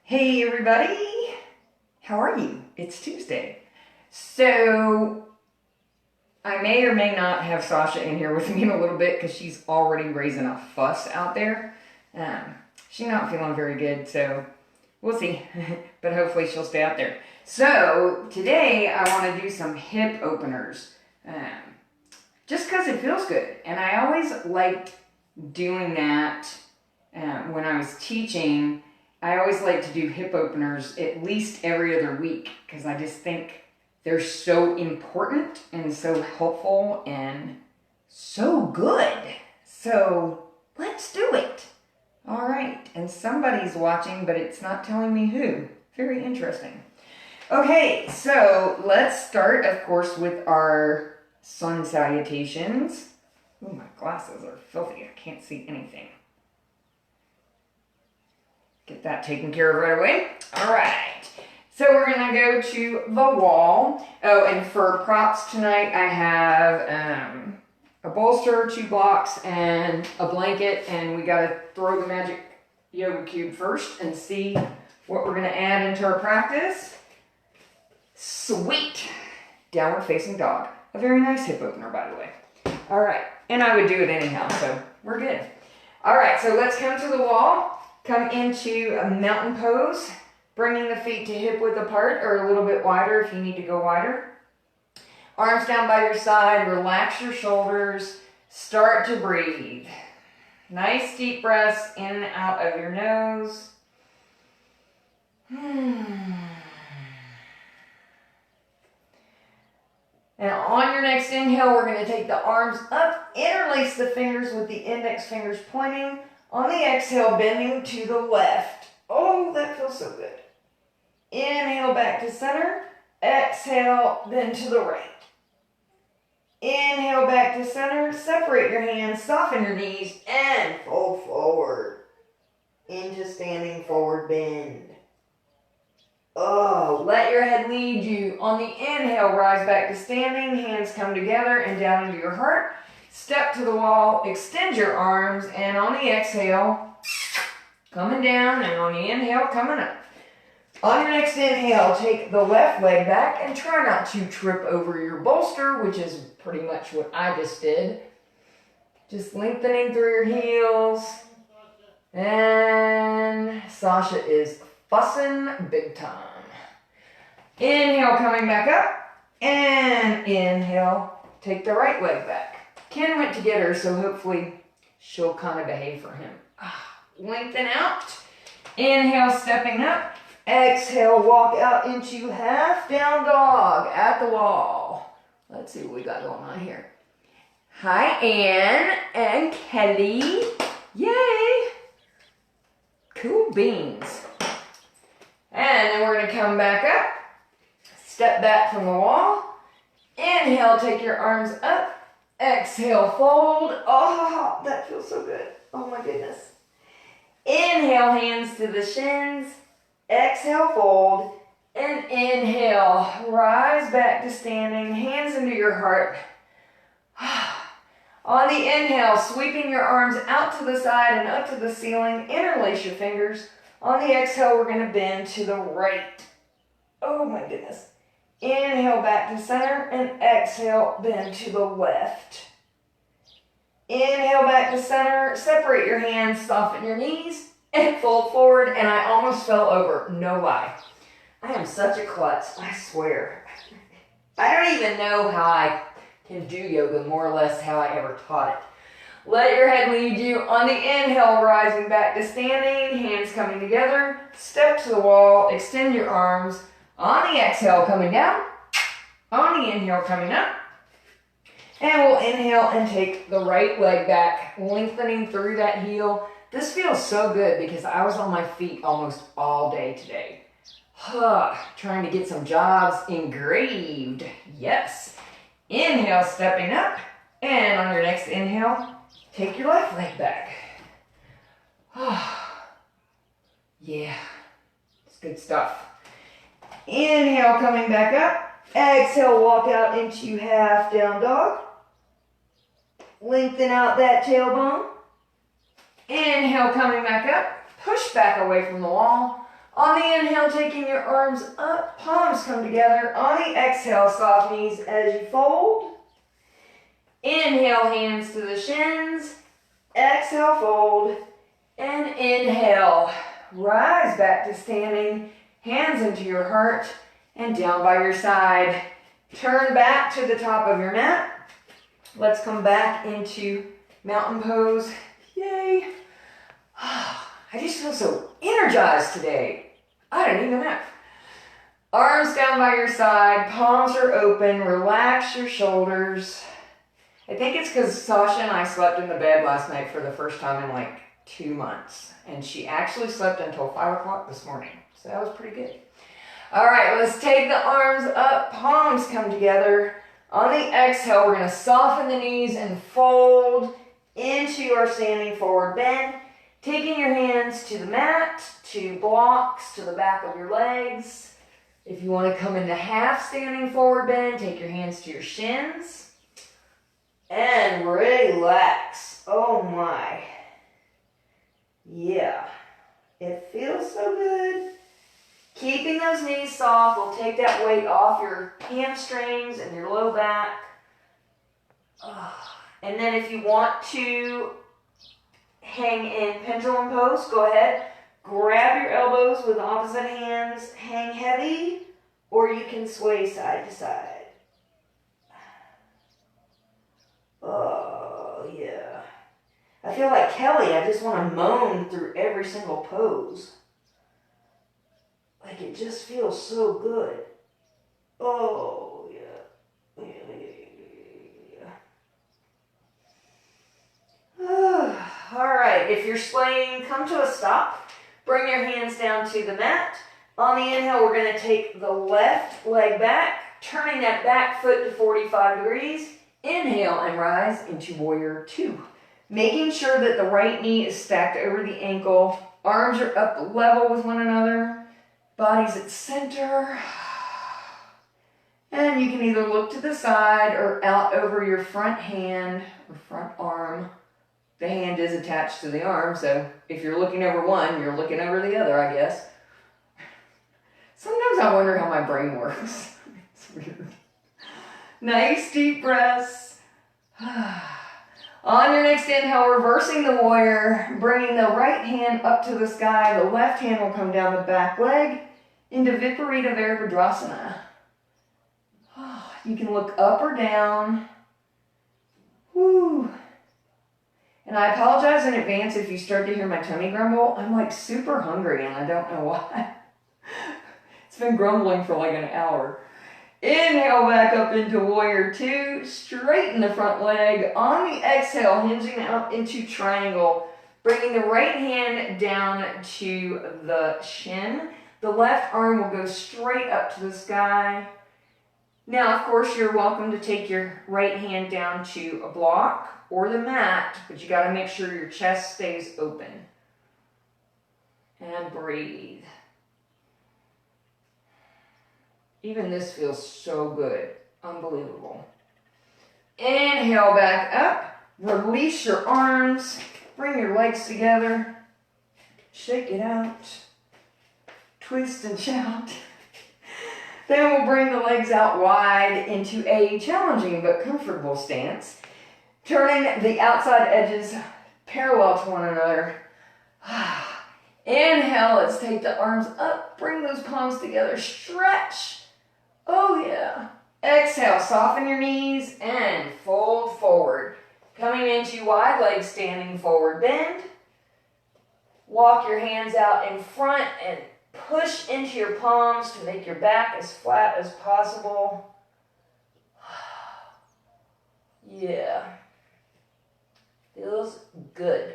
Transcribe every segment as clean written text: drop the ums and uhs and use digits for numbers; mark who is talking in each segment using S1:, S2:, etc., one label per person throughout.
S1: Hey everybody, how are you? It's Tuesday. So I may or may not have Sasha in here with me in a little bit because she's already raising a fuss out there. She's not feeling very good, so we'll see. But hopefully she'll stay out there. So today I want to do some hip openers. Just because it feels good. And I always liked doing that when I was teaching. I always like to do hip openers at least every other week because I just think they're so important and so helpful and so good. So let's do it. All right. And somebody's watching, but it's not telling me who. Very interesting. Okay, so let's start, of course, with our sun salutations. Oh, my glasses are filthy. I can't see anything. Get that taken care of right away. All right. So we're going to go to the wall. Oh, and for props tonight, I have a bolster, 2 blocks, and a blanket. And we got to throw the magic yoga cube first and see what we're going to add into our practice. Sweet. Downward facing dog. A very nice hip opener, by the way. All right. And I would do it anyhow, so we're good. All right. So let's come to the wall. Come into a mountain pose, bringing the feet to hip width apart or a little bit wider if you need to go wider. Arms down by your side, relax your shoulders, start to breathe. Nice deep breaths in and out of your nose. And on your next inhale, we're going to take the arms up, interlace the fingers with the index fingers pointing. On the exhale, bending to the left. Oh, that feels so good. Inhale back to center. Exhale, bend to the right. Inhale back to center. Separate your hands, soften your knees, and fold forward. Into standing forward bend. Oh, let your head lead you. On the inhale, rise back to standing. Hands come together and down into your heart. Step to the wall, extend your arms, and on the exhale, coming down, and on the inhale, coming up. On your next inhale, take the left leg back and try not to trip over your bolster, which is pretty much what I just did. Just lengthening through your heels. And Sasha is fussing big time. Inhale, coming back up, and inhale, take the right leg back. Ken went to get her, so hopefully she'll kind of behave for him. Lengthen out. Inhale, stepping up. Exhale, walk out into half down dog at the wall. Let's see what we got going on here. Hi, Anne and Kelly. Yay. Cool beans. And then we're going to come back up. Step back from the wall. Inhale, take your arms up. Exhale, fold. Oh, that feels so good. Oh my goodness. Inhale, hands to the shins. Exhale, fold. And inhale, rise back to standing. Hands into your heart. On the inhale, sweeping your arms out to the side and up to the ceiling. Interlace your fingers. On the exhale, we're going to bend to the right. Oh my goodness. Inhale back to center and exhale, bend to the left. Inhale back to center, separate your hands, soften your knees, and fold forward, and I almost fell over, no lie. I am such a klutz, I swear. I don't even know how I can do yoga, more or less how I ever taught it. Let your head lead you. On the inhale, rising back to standing, hands coming together, step to the wall, extend your arms. On the exhale, coming down. On the inhale, coming up. And we'll inhale and take the right leg back, lengthening through that heel. This feels so good because I was on my feet almost all day today. Trying to get some jobs engraved. Yes. Inhale, stepping up. And on your next inhale, take your left leg back. Yeah, it's good stuff. Inhale, coming back up. Exhale, walk out into half down dog. Lengthen out that tailbone. Inhale, coming back up. Push back away from the wall. On the inhale, taking your arms up, palms come together. On the exhale, soft knees as you fold. Inhale, hands to the shins. Exhale, fold. And inhale, rise back to standing. Hands into your heart and down by your side. Turn back to the top of your mat. Let's come back into mountain pose. Yay. I just feel so energized today. I don't even know. Arms down by your side, palms are open, relax your shoulders. I think it's because Sasha and I slept in the bed last night for the first time in like 2 months. And she actually slept until 5 o'clock this morning. So that was pretty good. All right, let's take the arms up, palms come together. On the exhale, we're gonna soften the knees and fold into our standing forward bend. Taking your hands to the mat, to blocks, to the back of your legs. If you want to come into half standing forward bend, take your hands to your shins. And relax. Oh my. Yeah. It feels so good. Keeping those knees soft will take that weight off your hamstrings and your low back. And then if you want to hang in pendulum pose, go ahead. Grab your elbows with opposite hands, hang heavy, or you can sway side to side. Oh, yeah. I feel like Kelly, I just want to moan through every single pose. Like it just feels so good. Oh, yeah. All right, if you're swaying, come to a stop. Bring your hands down to the mat. On the inhale, we're going to take the left leg back, turning that back foot to 45 degrees. Inhale and rise into warrior two. Making sure that the right knee is stacked over the ankle. Arms are up level with one another. Body's at center. And you can either look to the side or out over your front hand or front arm. The hand is attached to the arm, so if you're looking over one, you're looking over the other, I guess. Sometimes I wonder how my brain works. It's weird. Nice deep breaths. On your next inhale, reversing the warrior, bringing the right hand up to the sky. The left hand will come down the back leg into Viparita Virabhadrasana. You can look up or down. Woo. And I apologize in advance if you start to hear my tummy grumble. I'm like super hungry and I don't know why. It's been grumbling for like an hour. Inhale back up into warrior two. Straighten the front leg. On the exhale, hinging out into triangle. Bringing the right hand down to the shin. The left arm will go straight up to the sky. Now, of course, you're welcome to take your right hand down to a block or the mat, but you got to make sure your chest stays open. And breathe. Even this feels so good. Unbelievable. Inhale back up. Release your arms. Bring your legs together. Shake it out. Twist and shout. Then we'll bring the legs out wide into a challenging but comfortable stance. Turning the outside edges parallel to one another. Inhale, let's take the arms up. Bring those palms together. Stretch. Oh yeah. Exhale, soften your knees and fold forward. Coming into wide leg standing forward bend. Walk your hands out in front and push into your palms to make your back as flat as possible. Yeah. Feels good.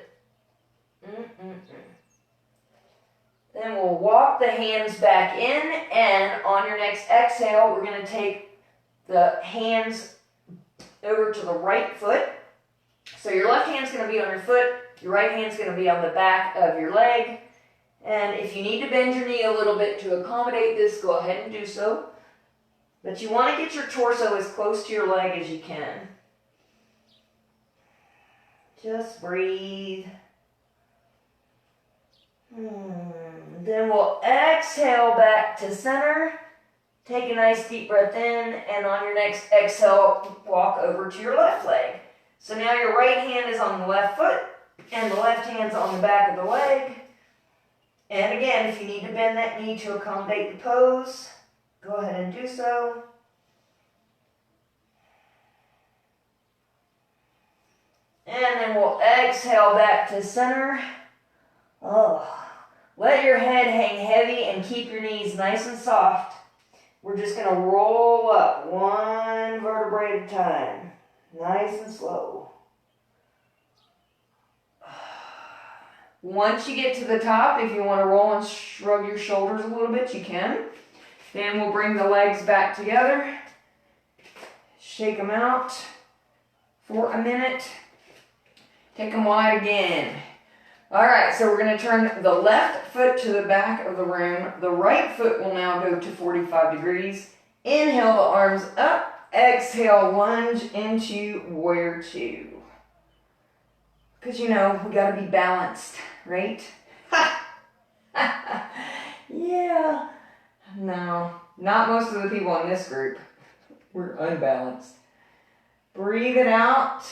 S1: Then we'll walk the hands back in, and on your next exhale, we're going to take the hands over to the right foot. So your left hand's going to be on your foot, your right hand's going to be on the back of your leg. And if you need to bend your knee a little bit to accommodate this, go ahead and do so. But you want to get your torso as close to your leg as you can. Just breathe. Then we'll exhale back to center. Take a nice deep breath in, and on your next exhale, walk over to your left leg. So now your right hand is on the left foot, and the left hand's on the back of the leg. And again, if you need to bend that knee to accommodate the pose, go ahead and do so. And then we'll exhale back to center. Let your head hang heavy and keep your knees nice and soft. We're just going to roll up one vertebrae at a time. Nice and slow. Once you get to the top, if you want to roll and shrug your shoulders a little bit, you can. Then we'll bring the legs back together. Shake them out for a minute. Take them wide again. All right, so we're going to turn the left foot to the back of the room. The right foot will now go to 45 degrees. Inhale the arms up. Exhale, lunge into warrior two. Because, you know, we got to be balanced, right? Yeah. No, not most of the people in this group. We're unbalanced. Breathe it out.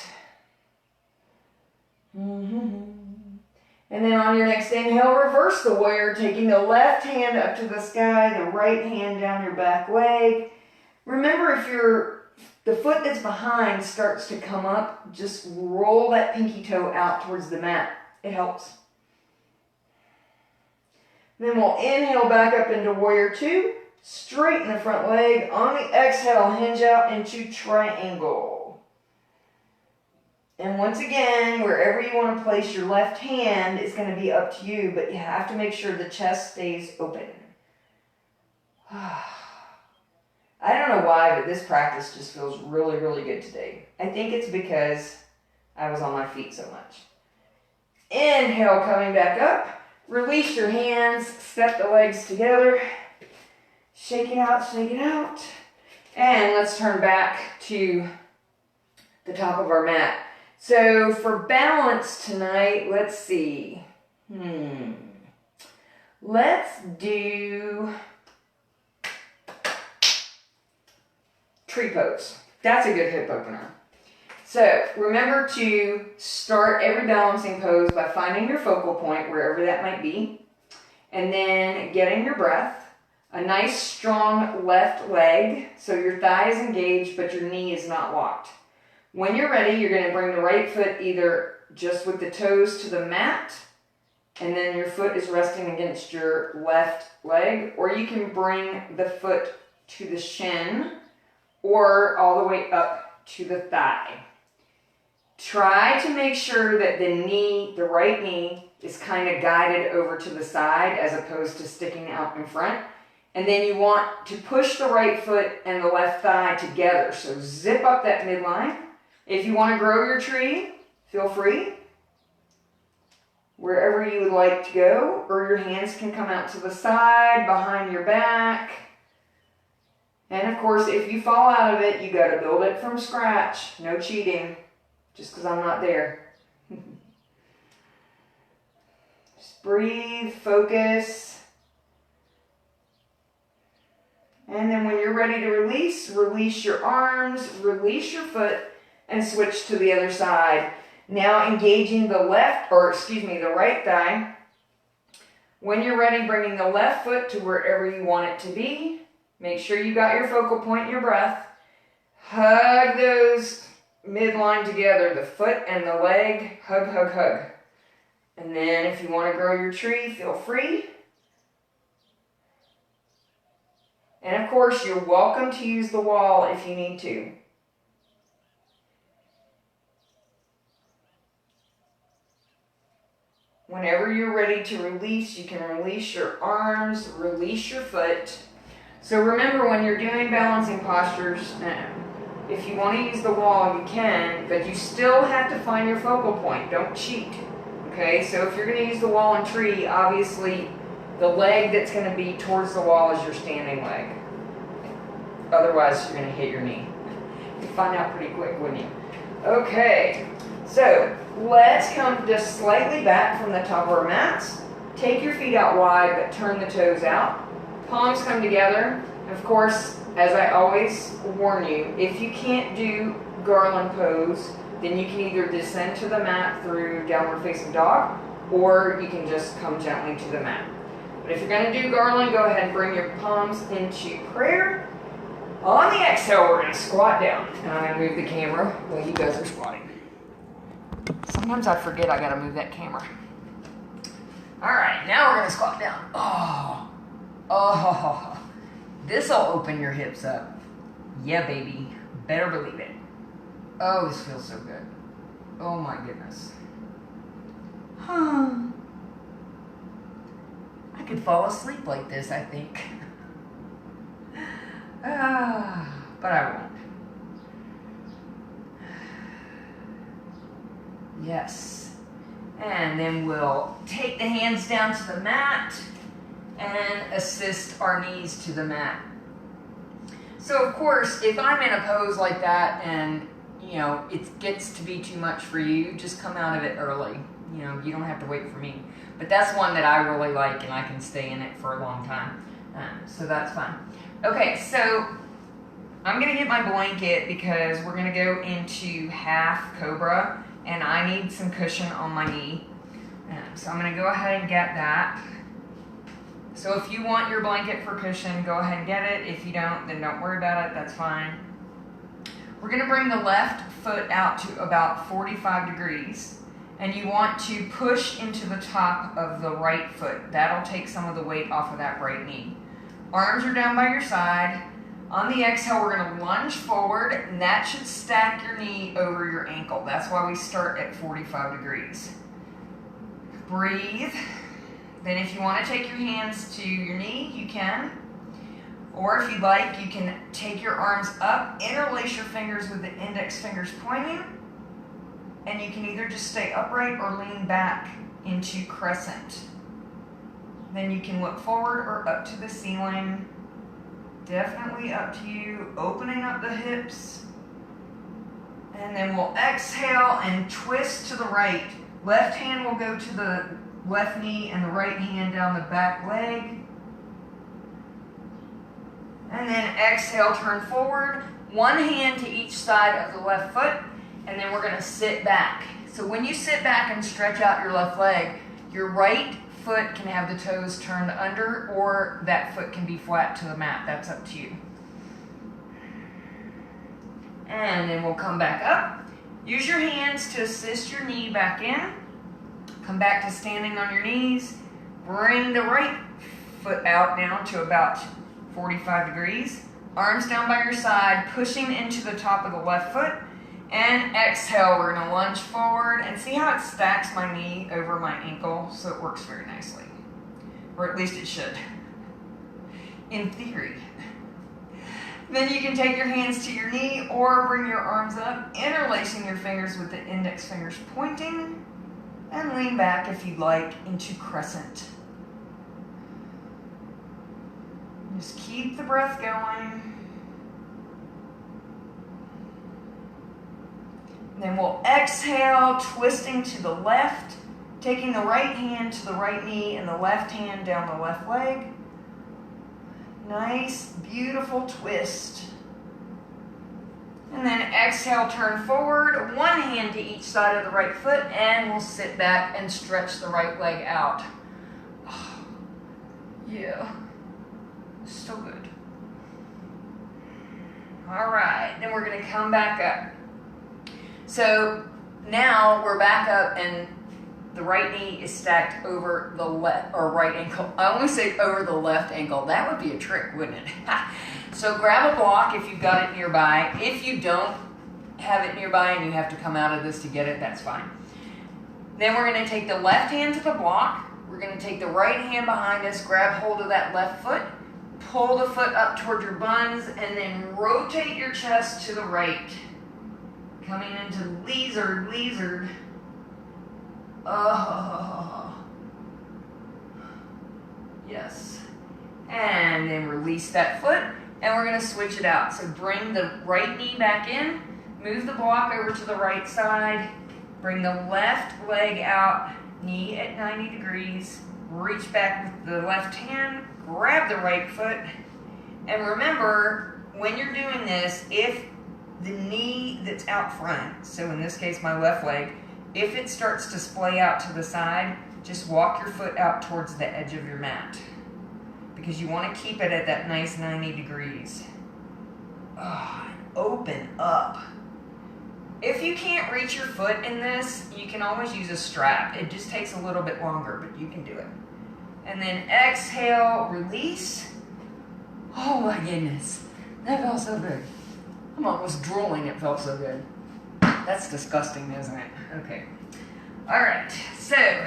S1: And then on your next inhale, reverse the warrior, taking the left hand up to the sky, the right hand down your back leg. Remember, if the foot that's behind starts to come up, just roll that pinky toe out towards the mat. It helps. Then we'll inhale back up into warrior two, straighten the front leg. On the exhale, hinge out into triangle. And once again, wherever you want to place your left hand is going to be up to you, but you have to make sure the chest stays open. I don't know why, but this practice just feels really, really good today. I think it's because I was on my feet so much. Inhale, coming back up. Release your hands, step the legs together. Shake it out, shake it out. And let's turn back to the top of our mat. So for balance tonight, let's see. Let's do tree pose. That's a good hip opener. So remember to start every balancing pose by finding your focal point, wherever that might be, and then getting your breath. A nice strong left leg, so your thigh is engaged, but your knee is not locked. When you're ready, you're going to bring the right foot either just with the toes to the mat, and then your foot is resting against your left leg, or you can bring the foot to the shin, or all the way up to the thigh. Try to make sure that the right knee, is kind of guided over to the side as opposed to sticking out in front. And then you want to push the right foot and the left thigh together. So zip up that midline. If you want to grow your tree, feel free. Wherever you would like to go, or your hands can come out to the side, behind your back. And of course, if you fall out of it, you got to build it from scratch. No cheating, just because I'm not there. Just breathe, focus. And then when you're ready to release your arms, release your foot, and switch to the other side. Now engaging the right thigh. When you're ready, bringing the left foot to wherever you want it to be. Make sure you got your focal point in your breath. Hug those midline together, the foot and the leg. Hug, hug, hug. And then if you want to grow your tree, feel free. And of course, you're welcome to use the wall if you need to. Whenever you're ready to release, you can release your arms, release your foot. So remember, when you're doing balancing postures, if you want to use the wall, you can, but you still have to find your focal point. Don't cheat. Okay, so if you're going to use the wall and tree, obviously the leg that's going to be towards the wall is your standing leg. Otherwise, you're going to hit your knee. You'd find out pretty quick, wouldn't you? Okay, so let's come just slightly back from the top of our mats. Take your feet out wide, but turn the toes out. Palms come together. Of course, as I always warn you, if you can't do garland pose, then you can either descend to the mat through downward facing dog, or you can just come gently to the mat. But if you're going to do garland, go ahead and bring your palms into prayer. On the exhale, we're going to squat down. And I'm going to move the camera while you guys are squatting. Sometimes I forget I got to move that camera. All right, now we're going to squat down. Oh, this will open your hips up. Yeah, baby. Better believe it. Oh, this feels so good. Oh my goodness. I could fall asleep like this, I think. But I won't. Yes. And then we'll take the hands down to the mat and assist our knees to the mat. So of course, if I'm in a pose like that and it gets to be too much for you, just come out of it early. You don't have to wait for me. But that's one that I really like and I can stay in it for a long time. So that's fine. Okay, so I'm gonna get my blanket because we're gonna go into half cobra and I need some cushion on my knee. So I'm gonna go ahead and get that. So if you want your blanket for cushion, go ahead and get it. If you don't, then don't worry about it, that's fine. We're gonna bring the left foot out to about 45 degrees. And you want to push into the top of the right foot. That'll take some of the weight off of that right knee. Arms are down by your side. On the exhale, we're gonna lunge forward, and that should stack your knee over your ankle. That's why we start at 45 degrees. Breathe. Then if you wanna take your hands to your knee, you can. Or if you'd like, you can take your arms up, interlace your fingers with the index fingers pointing, and you can either just stay upright or lean back into crescent. Then you can look forward or up to the ceiling. Definitely up to you, opening up the hips. And then we'll exhale and twist to the right. Left hand will go to the left knee and the right hand down the back leg. And then exhale, turn forward. One hand to each side of the left foot. And then we're gonna sit back. So when you sit back and stretch out your left leg, your right foot can have the toes turned under, or that foot can be flat to the mat. That's up to you. And then we'll come back up. Use your hands to assist your knee back in. Come back to standing on your knees. Bring the right foot out now to about 45 degrees. Arms down by your side, pushing into the top of the left foot. And exhale, we're gonna lunge forward and see how it stacks my knee over my ankle, so it works very nicely. Or at least it should, in theory. Then you can take your hands to your knee or bring your arms up, interlacing your fingers with the index fingers pointing, and lean back if you'd like into crescent. Just keep the breath going. Then we'll exhale, twisting to the left, taking the right hand to the right knee and the left hand down the left leg. Nice, beautiful twist. And then exhale, turn forward, one hand to each side of the right foot, and we'll sit back and stretch the right leg out. Oh, yeah, so good. All right, then we're gonna come back up. So now we're back up and the right knee is stacked over the left or right ankle. I almost say over the left ankle. That would be a trick, wouldn't it? So grab a block if you've got it nearby. If you don't have it nearby and you have to come out of this to get it, that's fine. Then we're going to take the left hand to the block. We're going to take the right hand behind us, grab hold of that left foot, pull the foot up toward your buns, and then rotate your chest to the right. Coming into lizard. Oh, yes. And then release that foot, and we're gonna switch it out. So bring the right knee back in, move the block over to the right side, bring the left leg out, knee at 90 degrees, Reach back with the left hand, grab the right foot, and remember, when you're doing this, if the knee that's out front, so in this case my left leg, if it starts to splay out to the side, just walk your foot out towards the edge of your mat, because you want to keep it at that nice 90 degrees. Open up. If you can't reach your foot in this, you can always use a strap. It just takes a little bit longer, but you can do it. And then exhale, release. Oh my goodness, that felt so good. I'm almost drooling, it felt so good. That's disgusting, isn't it? Okay. All right, so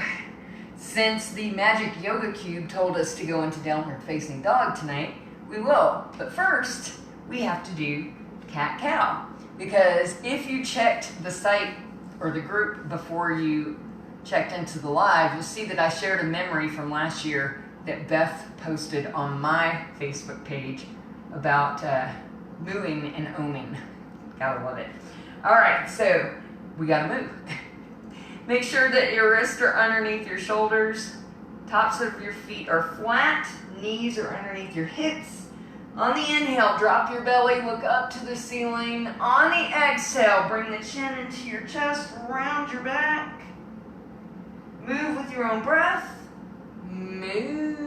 S1: since the Magic Yoga Cube told us to go into downward facing dog tonight, we will. But first, we have to do cat-cow. Because if you checked the site or the group before you checked into the live, you'll see that I shared a memory from last year that Beth posted on my Facebook page about mooing and oming. Gotta love it. All right, so we gotta move. Make sure that your wrists are underneath your shoulders, tops of your feet are flat, knees are underneath your hips. On the inhale, drop your belly, look up to the ceiling. On the exhale, bring the chin into your chest, round your back. Move with your own breath. Move.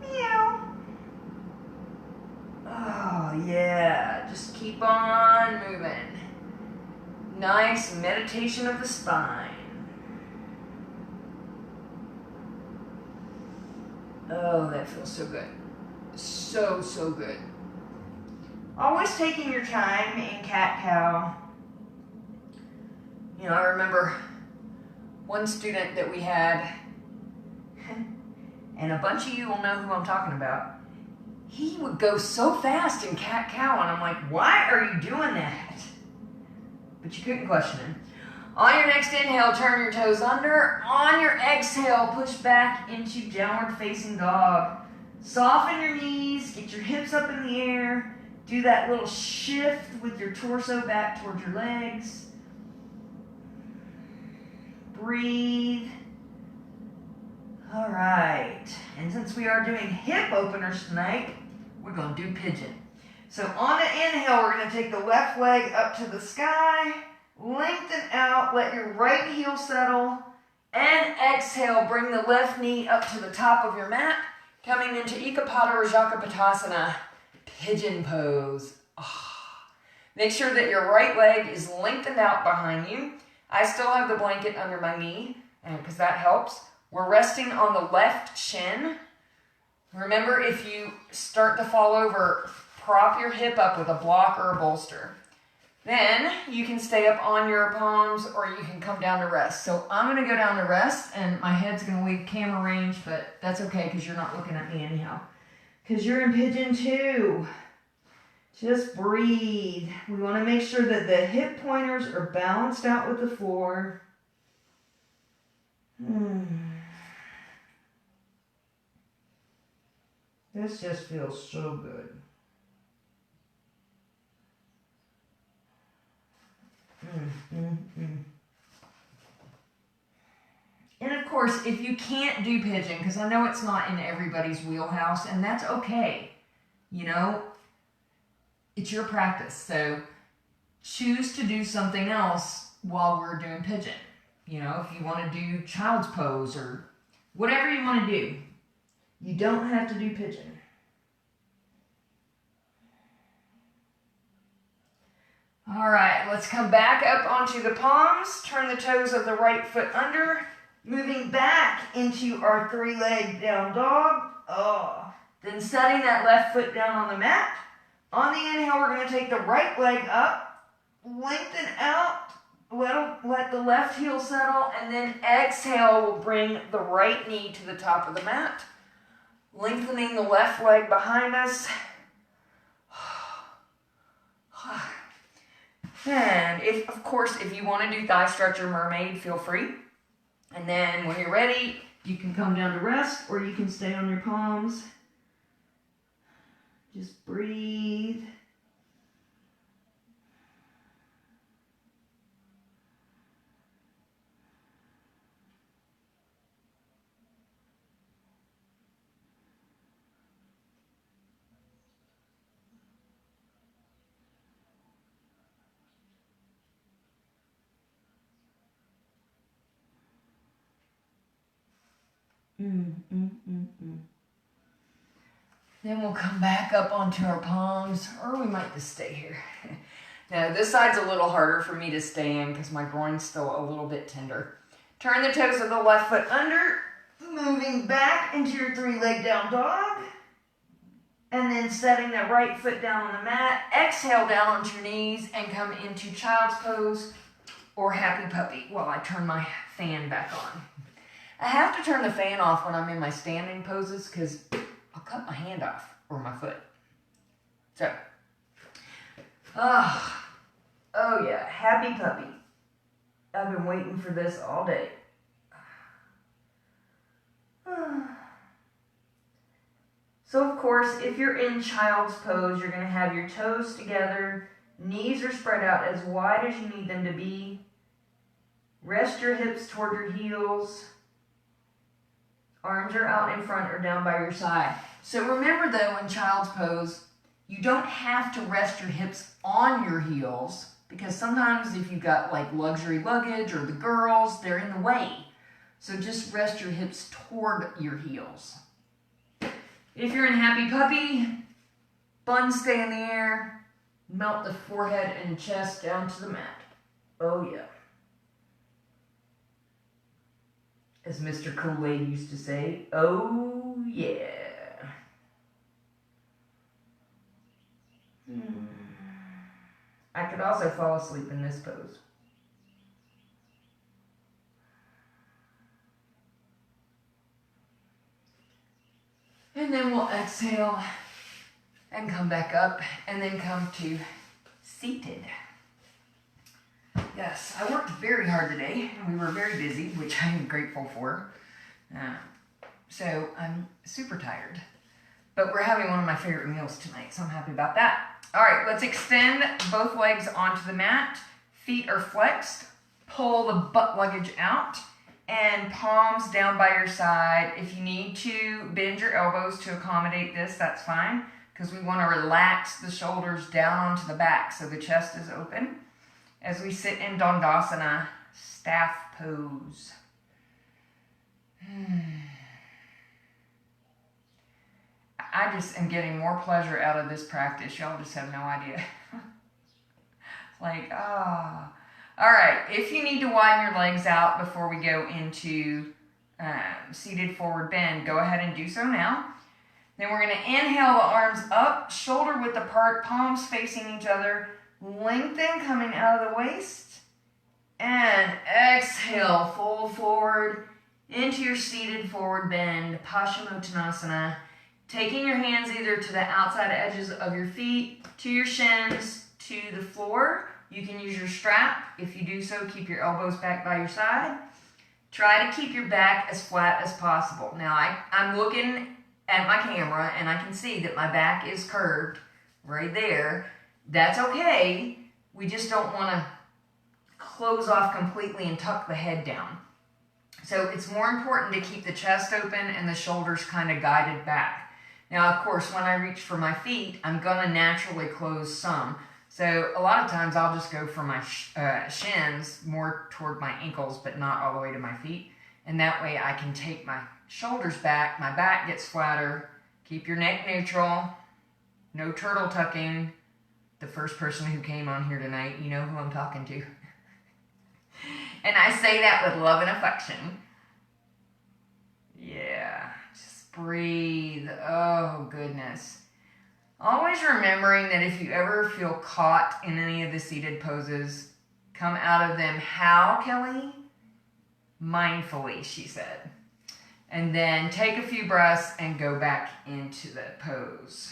S1: Meow. Oh, yeah. Just keep on moving. Nice meditation of the spine. Oh, that feels so good. So, so good. Always taking your time in cat-cow. You know, I remember one student that we had, and a bunch of you will know who I'm talking about. He would go so fast in cat-cow, and I'm like, why are you doing that? But you couldn't question him. On your next inhale, turn your toes under. On your exhale, push back into downward facing dog. Soften your knees, get your hips up in the air. Do that little shift with your torso back towards your legs. Breathe. All right. And since we are doing hip openers tonight, we're going to do pigeon. So on the inhale, we're going to take the left leg up to the sky. Lengthen out, let your right heel settle, and exhale, bring the left knee up to the top of your mat, coming into Ekapada Rajaka Pottasana, pigeon pose. Make sure that your right leg is lengthened out behind you. I still have the blanket under my knee, because that helps. We're resting on the left shin. Remember, if you start to fall over, prop your hip up with a block or a bolster. Then you can stay up on your palms or you can come down to rest. So I'm going to go down to rest and my head's going to leave camera range, but that's okay because you're not looking at me anyhow. Because you're in pigeon 2. Just breathe. We want to make sure that the hip pointers are balanced out with the floor. This just feels so good. And of course, if you can't do pigeon, because I know it's not in everybody's wheelhouse, and that's okay. You know, it's your practice. So choose to do something else while we're doing pigeon. You know, if you want to do child's pose or whatever you want to do, you don't have to do pigeon. All right, let's come back up onto the palms, turn the toes of the right foot under, moving back into our 3-leg down dog. Then setting that left foot down on the mat. On the inhale, we're going to take the right leg up, lengthen out, let the left heel settle, and then exhale, we'll bring the right knee to the top of the mat, lengthening the left leg behind us. And of course, if you want to do thigh stretcher mermaid, feel free. And then when you're ready, you can come down to rest or you can stay on your palms. Just breathe. Then we'll come back up onto our palms, or we might just stay here. Now, this side's a little harder for me to stay in because my groin's still a little bit tender. Turn the toes of the left foot under, moving back into your 3-leg down dog. And then setting the right foot down on the mat. Exhale down onto your knees and come into child's pose or happy puppy while I turn my fan back on. I have to turn the fan off when I'm in my standing poses because I'll cut my hand off or my foot. So, oh yeah, happy puppy. I've been waiting for this all day. So of course, if you're in child's pose, you're going to have your toes together, knees are spread out as wide as you need them to be. Rest your hips toward your heels. Arms are out in front or down by your side. So remember though, in child's pose, you don't have to rest your hips on your heels because sometimes if you've got like luxury luggage or the girls, they're in the way. So just rest your hips toward your heels. If you're in happy puppy, buns stay in the air, melt the forehead and chest down to the mat. Oh yeah. As Mr. Kool-Aid used to say, oh yeah. I could also fall asleep in this pose. And then we'll exhale and come back up and then come to seated. Yes, I worked very hard today. We were very busy, which I am grateful for. So I'm super tired. But we're having one of my favorite meals tonight, so I'm happy about that. All right, let's extend both legs onto the mat. Feet are flexed. Pull the butt luggage out. And palms down by your side. If you need to bend your elbows to accommodate this, that's fine. Because we want to relax the shoulders down onto the back so the chest is open. As we sit in Dandasana, staff pose. I just am getting more pleasure out of this practice. Y'all just have no idea. Like, ah. All right, if you need to widen your legs out before we go into seated forward bend, go ahead and do so now. Then we're going to inhale the arms up, shoulder width apart, palms facing each other. Lengthen coming out of the waist. And exhale, fold forward into your seated forward bend, Paschimottanasana. Taking your hands either to the outside edges of your feet, to your shins, to the floor. You can use your strap. If you do so, keep your elbows back by your side. Try to keep your back as flat as possible. Now, I'm looking at my camera and I can see that my back is curved right there. That's okay. We just don't want to close off completely and tuck the head down. So it's more important to keep the chest open and the shoulders kind of guided back. Now, of course, when I reach for my feet, I'm going to naturally close some. So a lot of times I'll just go for my shins more toward my ankles, but not all the way to my feet. And that way I can take my shoulders back, my back gets flatter, keep your neck neutral, no turtle tucking. The first person who came on here tonight, you know who I'm talking to. And I say that with love and affection. Yeah, just breathe. Oh, goodness. Always remembering that if you ever feel caught in any of the seated poses, come out of them. How, Kelly? Mindfully, she said. And then take a few breaths and go back into the pose.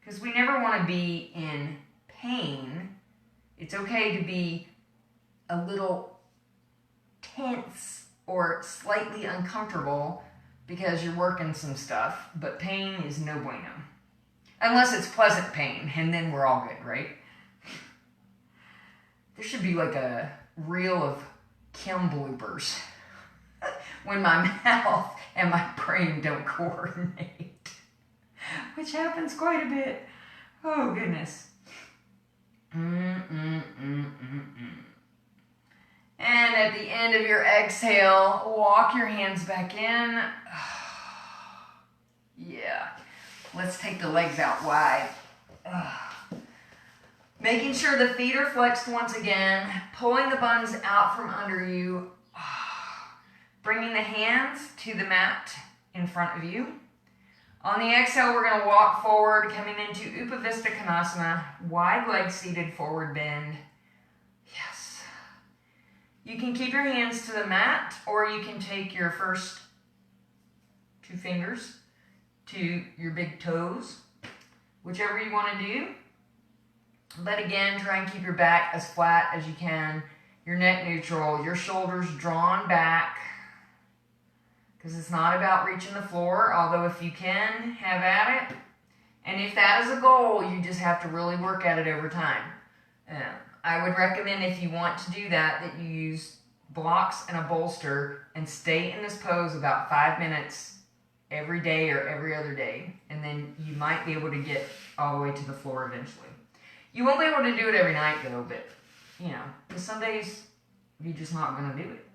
S1: Because we never want to be in pain. It's okay to be a little tense or slightly uncomfortable because you're working some stuff, but pain is no bueno. Unless it's pleasant pain, and then we're all good, right? There should be like a reel of Kim bloopers when my mouth and my brain don't coordinate, which happens quite a bit. Oh, goodness. And at the end of your exhale, walk your hands back in. Yeah. Let's take the legs out wide. Making sure the feet are flexed once again. Pulling the buns out from under you. Bringing the hands to the mat in front of you. On the exhale, we're going to walk forward, coming into Upavista Konasana. Wide leg seated forward bend. Yes. You can keep your hands to the mat, or you can take your first 2 fingers to your big toes. Whichever you want to do. But again, try and keep your back as flat as you can. Your neck neutral, your shoulders drawn back. Because it's not about reaching the floor, although if you can, have at it. And if that is a goal, you just have to really work at it over time. I would recommend, if you want to do that, that you use blocks and a bolster and stay in this pose about 5 minutes every day or every other day. And then you might be able to get all the way to the floor eventually. You won't be able to do it every night though, but, you know, because some days you're just not going to do it.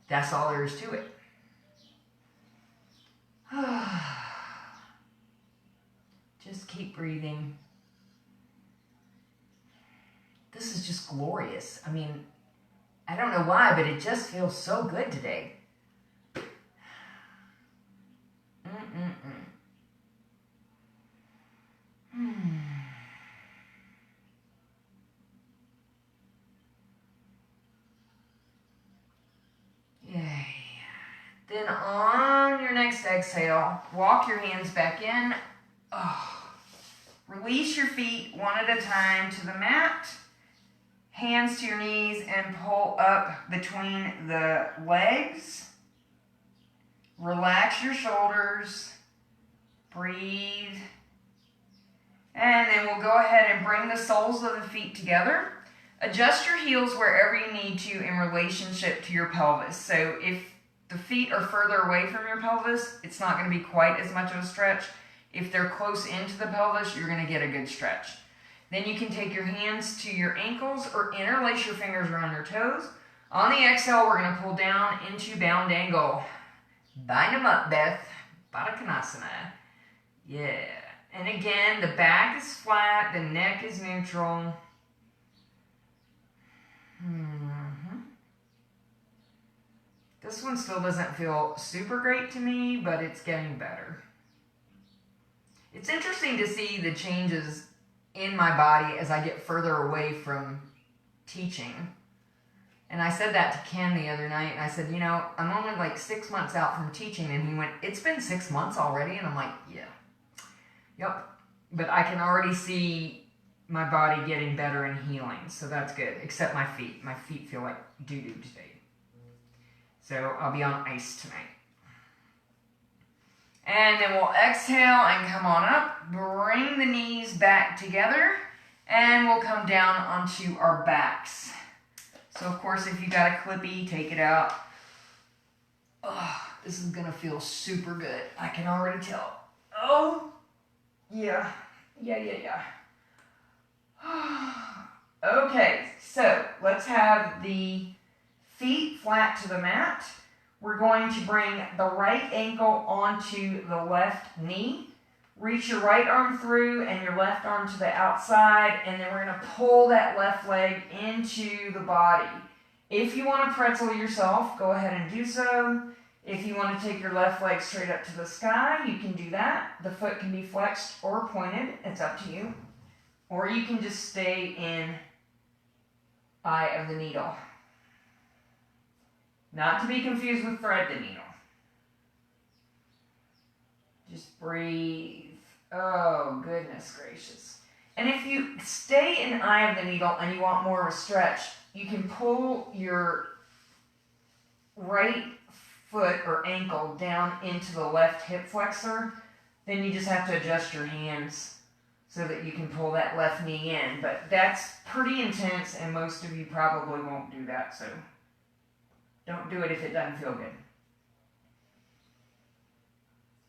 S1: That's all there is to it. Just keep breathing. This is just glorious. I mean, I don't know why, but it just feels so good today. Yay. Then on your next exhale, walk your hands back in. Release your feet one at a time to the mat. Hands to your knees and pull up between the legs. Relax your shoulders. Breathe. And then we'll go ahead and bring the soles of the feet together. Adjust your heels wherever you need to in relationship to your pelvis. So if the feet are further away from your pelvis, it's not going to be quite as much of a stretch. If they're close into the pelvis, you're going to get a good stretch. Then you can take your hands to your ankles or interlace your fingers around your toes. On the exhale, we're going to pull down into bound angle. Bind them up, Beth. Baddha Konasana. Yeah. And again, the back is flat, the neck is neutral. This one still doesn't feel super great to me, but it's getting better. It's interesting to see the changes in my body as I get further away from teaching. And I said that to Ken the other night, and I said, you know, I'm only like 6 months out from teaching, and he went, it's been 6 months already? And I'm like, yeah. Yep. But I can already see my body getting better and healing, so that's good, except my feet. My feet feel like doo-doo today. So I'll be on ice tonight. And then we'll exhale and come on up. Bring the knees back together. And we'll come down onto our backs. So of course, if you got a clippy, take it out. This is going to feel super good. I can already tell. Oh, yeah. Yeah. Okay, so let's have the feet flat to the mat. We're going to bring the right ankle onto the left knee. Reach your right arm through and your left arm to the outside, and then we're going to pull that left leg into the body. If you want to pretzel yourself, go ahead and do so. If you want to take your left leg straight up to the sky, you can do that. The foot can be flexed or pointed. It's up to you. Or you can just stay in eye of the needle. Not to be confused with thread the needle. Just breathe. Oh, goodness gracious. And if you stay in eye of the needle and you want more of a stretch, you can pull your right foot or ankle down into the left hip flexor. Then you just have to adjust your hands so that you can pull that left knee in. But that's pretty intense, and most of you probably won't do that, so don't do it if it doesn't feel good.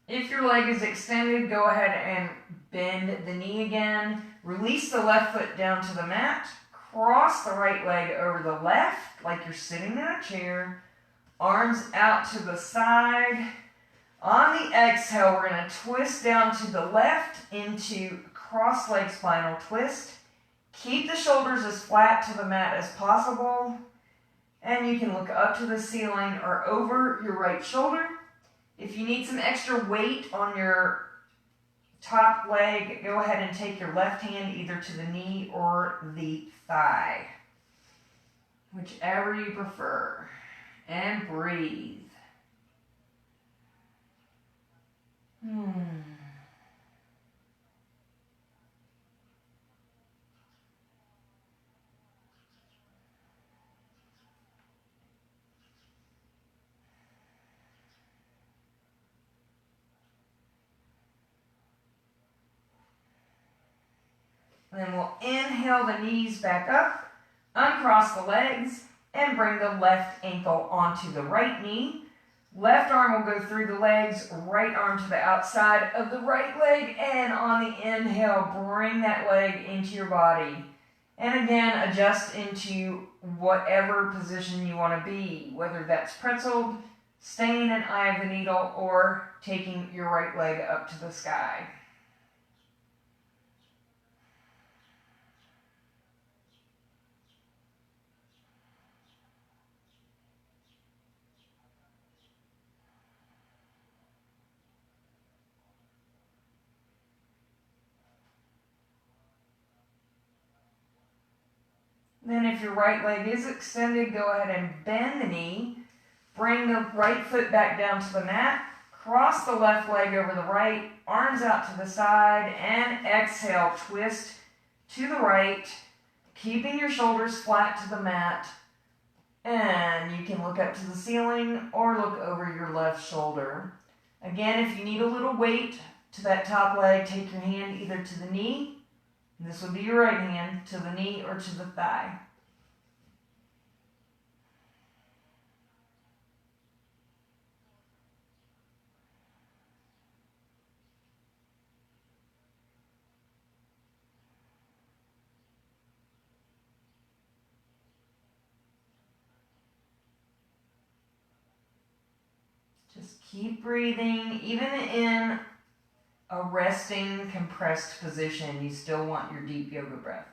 S1: If your leg is extended, go ahead and bend the knee again. Release the left foot down to the mat. cross the right leg over the left like you're sitting in a chair. Arms out to the side. On the exhale, we're going to twist down to the left into cross leg spinal twist. Keep the shoulders as flat to the mat as possible. And you can look up to the ceiling or over your right shoulder. If you need some extra weight on your top leg, go ahead and take your left hand either to the knee or the thigh, whichever you prefer. And breathe. And then we'll inhale the knees back up, uncross the legs, and bring the left ankle onto the right knee. Left arm will go through the legs, right arm to the outside of the right leg, and on the inhale, bring that leg into your body. And again, adjust into whatever position you want to be, whether that's pretzeled, staying in eye of the needle, or taking your right leg up to the sky. Then if your right leg is extended, go ahead and bend the knee. Bring the right foot back down to the mat. Cross the left leg over the right, arms out to the side, and exhale, twist to the right, keeping your shoulders flat to the mat. And you can look up to the ceiling or look over your left shoulder. Again, if you need a little weight to that top leg, take your hand either to the knee, this would be your right hand, to the knee or to the thigh. Just keep breathing, even in a resting, compressed position, you still want your deep yoga breath.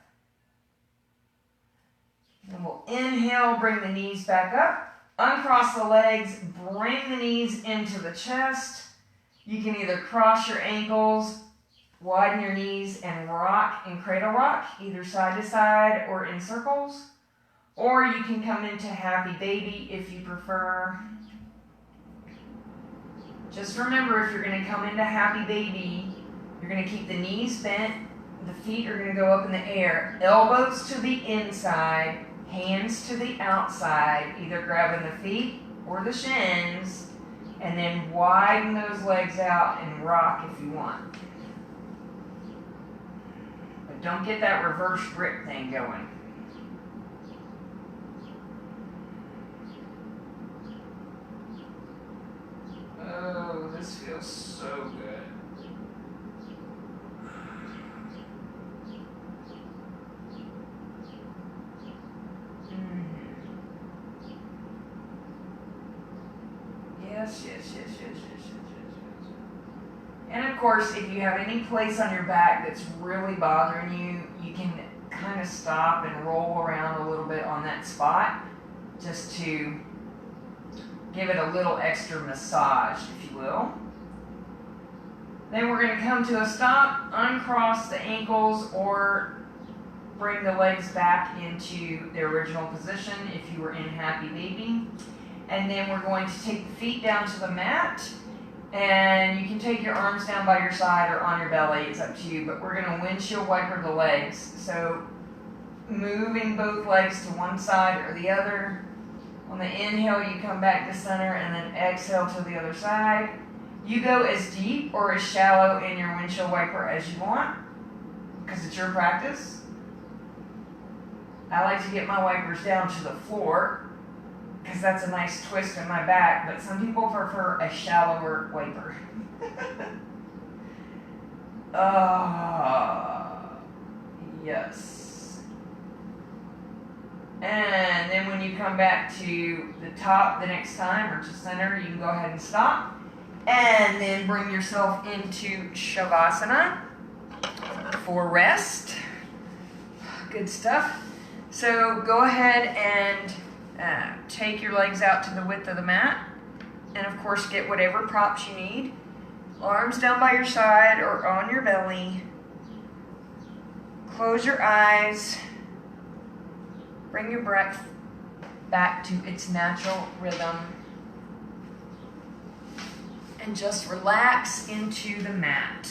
S1: And we'll inhale, bring the knees back up, uncross the legs, bring the knees into the chest. You can either cross your ankles, widen your knees, and rock in cradle rock, either side to side or in circles. Or you can come into happy baby if you prefer. Just remember, if you're going to come into happy baby, you're going to keep the knees bent, the feet are going to go up in the air, elbows to the inside, hands to the outside, either grabbing the feet or the shins, and then widen those legs out and rock if you want. But don't get that reverse grip thing going. Oh, this feels so good. Yes. And of course, if you have any place on your back that's really bothering you, you can kind of stop and roll around a little bit on that spot just to give it a little extra massage, if you will. Then we're going to come to a stop, uncross the ankles, or bring the legs back into their original position if you were in happy baby. And then we're going to take the feet down to the mat, and you can take your arms down by your side or on your belly, it's up to you, but we're going to windshield wiper the legs. So moving both legs to one side or the other. On the inhale, you come back to center, and then exhale to the other side. You go as deep or as shallow in your windshield wiper as you want, because it's your practice. I like to get my wipers down to the floor, because that's a nice twist in my back, but some people prefer a shallower wiper. Yes. And then when you come back to the top the next time, or to center, you can go ahead and stop. And then bring yourself into Shavasana for rest. Good stuff. So go ahead and take your legs out to the width of the mat. And of course, get whatever props you need. Arms down by your side or on your belly. Close your eyes. Bring your breath back to its natural rhythm. And just relax into the mat.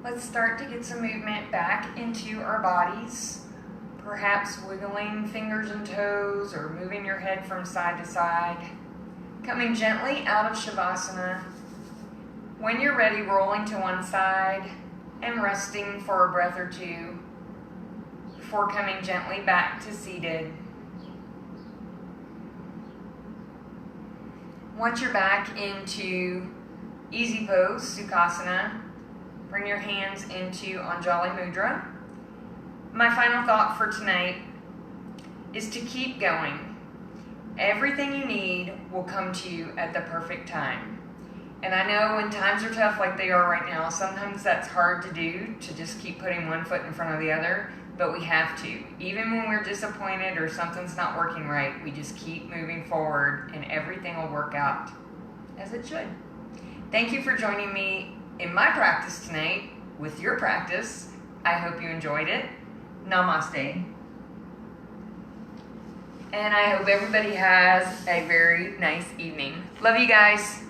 S1: Let's start to get some movement back into our bodies. Perhaps wiggling fingers and toes or moving your head from side to side. Coming gently out of Shavasana. When you're ready, rolling to one side and resting for a breath or two before coming gently back to seated. Once you're back into easy pose, Sukhasana, bring your hands into Anjali Mudra. My final thought for tonight is to keep going. Everything you need will come to you at the perfect time. And I know when times are tough like they are right now, sometimes that's hard to do, to just keep putting one foot in front of the other, but we have to. Even when we're disappointed or something's not working right, we just keep moving forward and everything will work out as it should. Thank you for joining me in my practice tonight with your practice. I hope you enjoyed it. Namaste. And I hope everybody has a very nice evening. Love you guys.